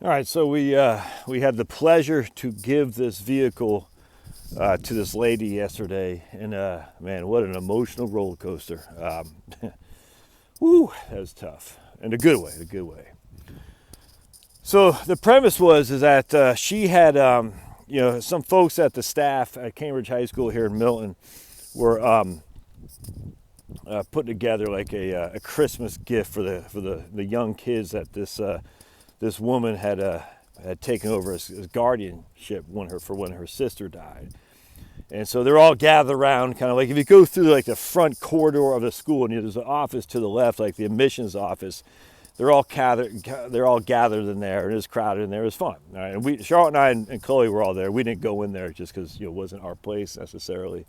All right, so we had the pleasure to give this vehicle to this lady yesterday, and man, what an emotional roller coaster. Woo, that was tough, in a good way, So the premise is that she had, some folks at the staff at Cambridge High School here in Milton were putting together like a Christmas gift for the young kids that this woman had taken over as guardianship when her sister died. And so they're all gathered around, kind of like if you go through like the front corridor of the school, and there's an office to the left, like the admissions office. They're all gathered in there, and it's crowded in there. It was fun. All right? And Charlotte and I and Chloe were all there. We didn't go in there just because it wasn't our place necessarily.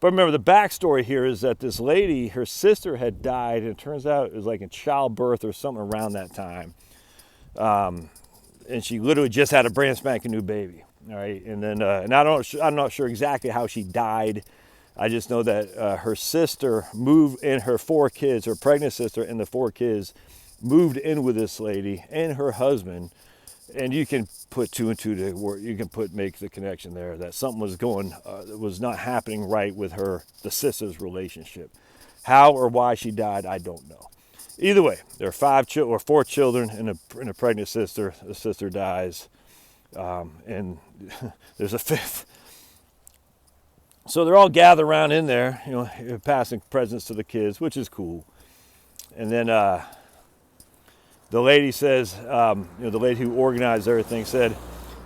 But remember, the backstory here is that this lady, her sister had died, and it turns out it was like in childbirth or something around that time. And she literally just had a brand spanking new baby. All right, and then and I'm not sure exactly how she died. I just know that her sister moved in, her 4 kids, her pregnant sister and the 4 kids moved in with this lady and her husband. And you can put 2 and 2 to work. You can make the connection there that something was not happening right with the sister's relationship. How or why she died, I don't know. Either way, there are 4 children and a pregnant sister. The sister dies, and there's a 5th. So they're all gathered around in there, passing presents to the kids, which is cool. And then the lady says, the lady who organized everything said,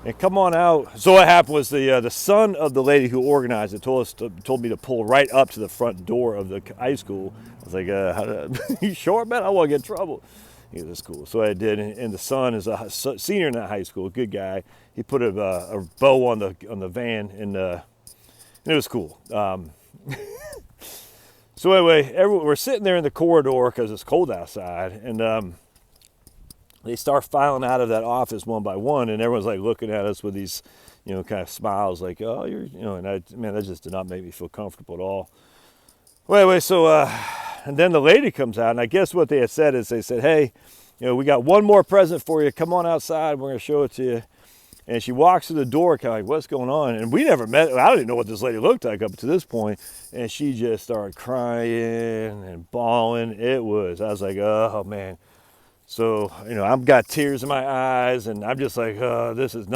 "And come on out." So what happened was the son of the lady who organized it told me to pull right up to the front door of the high school. I was like, "You sure, man? I want to get in trouble." He goes, "That's cool." So I did, and the son is a senior in that high school, a good guy. He put a bow on the van, and it was cool. So anyway, we're sitting there in the corridor because it's cold outside, and they start filing out of that office one by one, and everyone's like looking at us with these, kind of smiles, like, "Oh, you're," and that just did not make me feel comfortable at all. Well, anyway, so and then the lady comes out, and I guess what they had said is they said, "Hey, we got one more present for you. Come on outside. We're going to show it to you." And she walks through the door, kind of like, "What's going on?" And we never met. I didn't know what this lady looked like up to this point. And she just started crying and bawling. I was like, "Oh, man." So, I've got tears in my eyes, and I'm just like, this does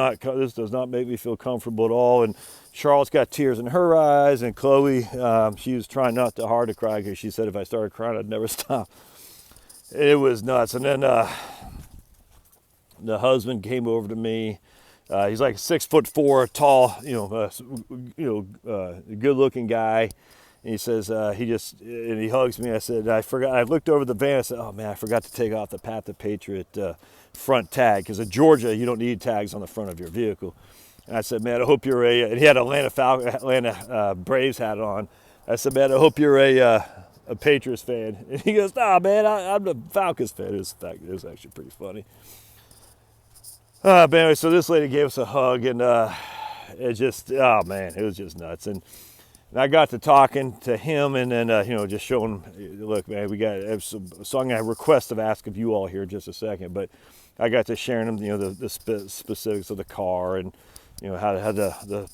not make me feel comfortable at all. And Charlotte's got tears in her eyes, and Chloe, she was trying not too hard to cry because she said if I started crying, I'd never stop. It was nuts. And then the husband came over to me. He's like 6'4", tall, good-looking guy. And he says, he hugs me. I said, I looked over the van. I said, "Oh, man, I forgot to take off the Pat the Patriot front tag. Because in Georgia, you don't need tags on the front of your vehicle." And I said, "Man, I hope you're and he had an Atlanta Braves hat on. I said, "Man, I hope you're a Patriots fan." And he goes, "Nah, man, I'm the Falcons fan." It was actually pretty funny. But anyway, so this lady gave us a hug, and it was just nuts. And I got to talking to him, and then, just showing him, "Look, man, we got some." So I'm going to request to ask of you all here in just a second, but I got to sharing him, the specifics of the car, and, how the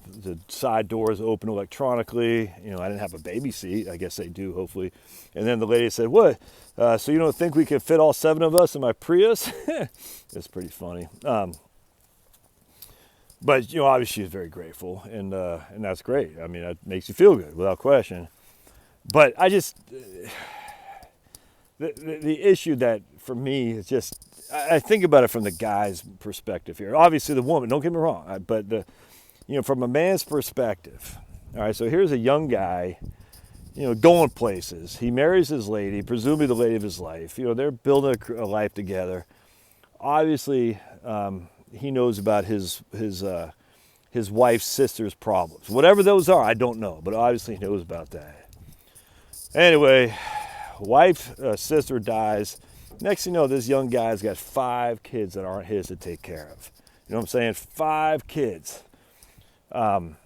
side doors open electronically. I didn't have a baby seat. I guess they do, hopefully. And then the lady said, "What? So you don't think we could fit all 7 of us in my Prius?" It's pretty funny. But, obviously she was very grateful, and that's great. I mean, that makes you feel good, without question. But I just, the issue that, for me, is just, I think about it from the guy's perspective here. Obviously the woman, don't get me wrong, but from a man's perspective, all right, so here's a young guy, going places. He marries his lady, presumably the lady of his life. They're building a life together. Obviously, he knows about his wife's sister's problems. Whatever those are, I don't know, but obviously he knows about that. Anyway, sister dies. Next thing you know, this young guy's got 5 kids that aren't his to take care of. You know what I'm saying? 5 kids. And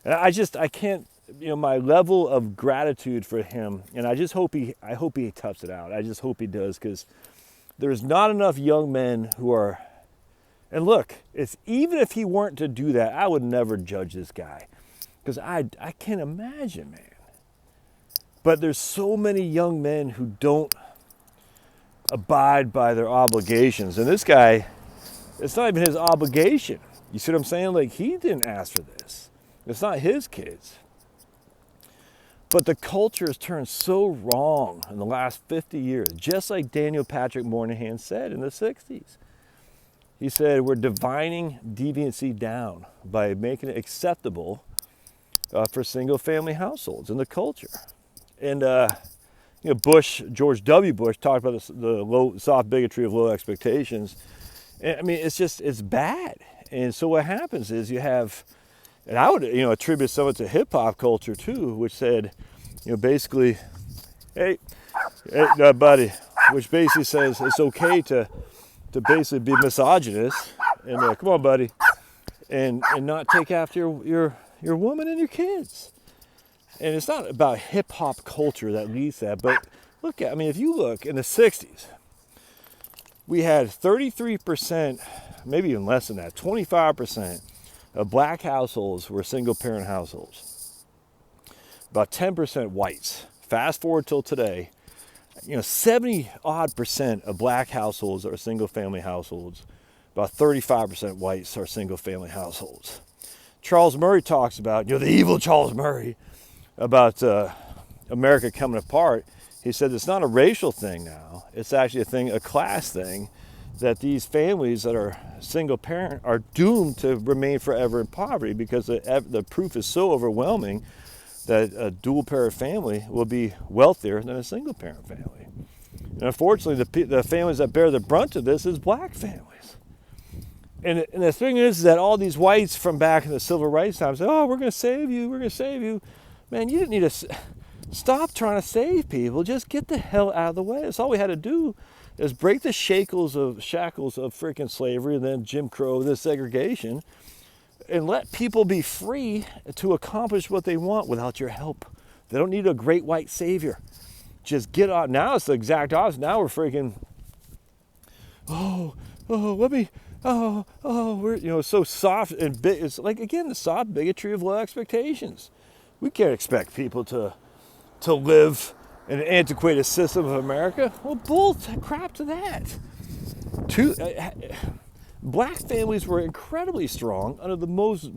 I can't, my level of gratitude for him, and I hope he tops it out. I just hope he does, because there's not enough young men who are, and look, it's even if he weren't to do that, I would never judge this guy, because I can't imagine, man. But there's so many young men who don't abide by their obligations, and this guy, it's not even his obligation. You see what I'm saying? Like, he didn't ask for this. It's not his kids. But the culture has turned so wrong in the last 50 years, just like Daniel Patrick Moynihan said in the 60s. He said, we're divining deviancy down by making it acceptable for single-family households in the culture. And, George W. Bush talked about the low, soft bigotry of low expectations. And, I mean, it's bad. And so what happens is you have, and I would, attribute some of it to hip hop culture too, which said, basically, hey, buddy, which basically says it's okay to basically be misogynist and come on, buddy, and not take after your woman and your kids. And it's not about hip hop culture that leads that, but if you look in the 60s, we had 33%, maybe even less than that, 25% of black households were single parent households. About 10% whites. Fast forward till today, 70% of black households are single family households. About 35% whites are single family households. Charles Murray talks about, the evil Charles Murray, about America coming apart. He said it's not a racial thing now. It's actually a class thing, that these families that are single parent are doomed to remain forever in poverty because the proof is so overwhelming that a dual parent family will be wealthier than a single parent family. And unfortunately, the families that bear the brunt of this is black families. And the thing is that all these whites from back in the civil rights time say, oh, we're going to save you, we're going to save you. Man, you didn't need to stop trying to save people. Just get the hell out of the way. That's all we had to do, is break the shackles of freaking slavery and then Jim Crow, this segregation, and let people be free to accomplish what they want without your help. They don't need a great white savior. Just get out. Now it's the exact opposite. Now we're freaking, we're so soft and big. It's like, again, the soft bigotry of low expectations. We can't expect people to live in an antiquated system of America. Well, crap to that. Black families were incredibly strong under the most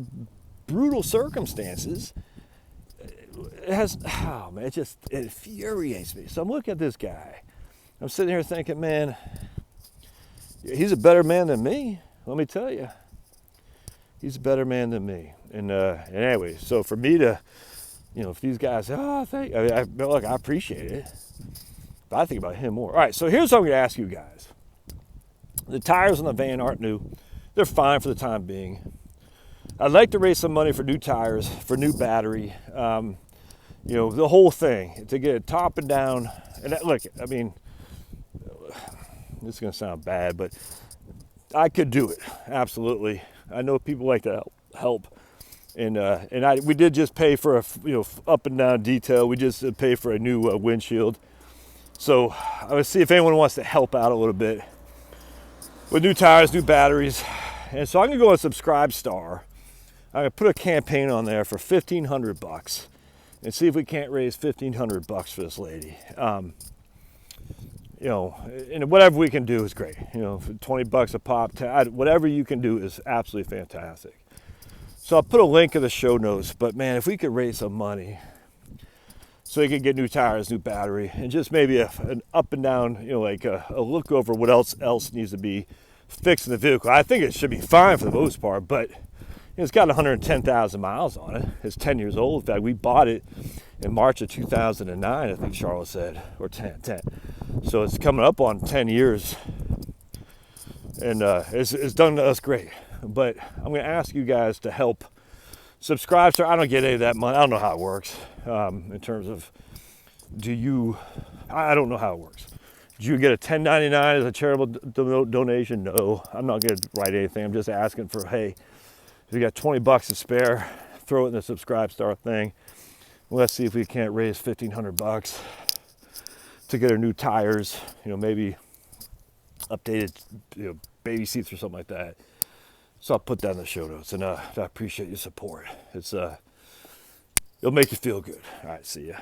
brutal circumstances. It just infuriates me. So I'm looking at this guy. I'm sitting here thinking, man, he's a better man than me. Let me tell you, he's a better man than me. And anyway, so for me to, if these guys, I appreciate it, but I think about him more. All right, so here's what I'm going to ask you guys. The tires on the van aren't new. They're fine for the time being. I'd like to raise some money for new tires, for new battery, the whole thing, to get it top and down. And look, this is going to sound bad, but I could do it, absolutely. I know people like to help. We did just pay for a up and down detail. We just paid for a new windshield. So I'm gonna see if anyone wants to help out a little bit with new tires, new batteries. And so I'm gonna go on Subscribestar. I'm gonna put a campaign on there for $1,500 and see if we can't raise $1,500 for this lady. And whatever we can do is great. For $20 a pop, whatever you can do is absolutely fantastic. So I'll put a link in the show notes, but man, if we could raise some money so we could get new tires, new battery, and just maybe an up and down, a look over what else needs to be fixed in the vehicle. I think it should be fine for the most part, but it's got 110,000 miles on it. It's 10 years old. In fact, we bought it in March of 2009, I think Charlotte said, or 10. So it's coming up on 10 years, and it's done to us great. But I'm going to ask you guys to help subscribe. So I don't get any of that money. I don't know how it works in terms of, I don't know how it works. Do you get a 1099 as a charitable donation? No, I'm not going to write anything. I'm just asking for, hey, if you got $20 to spare, throw it in the Subscribestar thing. Let's see if we can't raise $1,500 to get her new tires, maybe updated, baby seats or something like that. So I'll put that in the show notes, and I appreciate your support. It'll make you feel good. All right, see ya.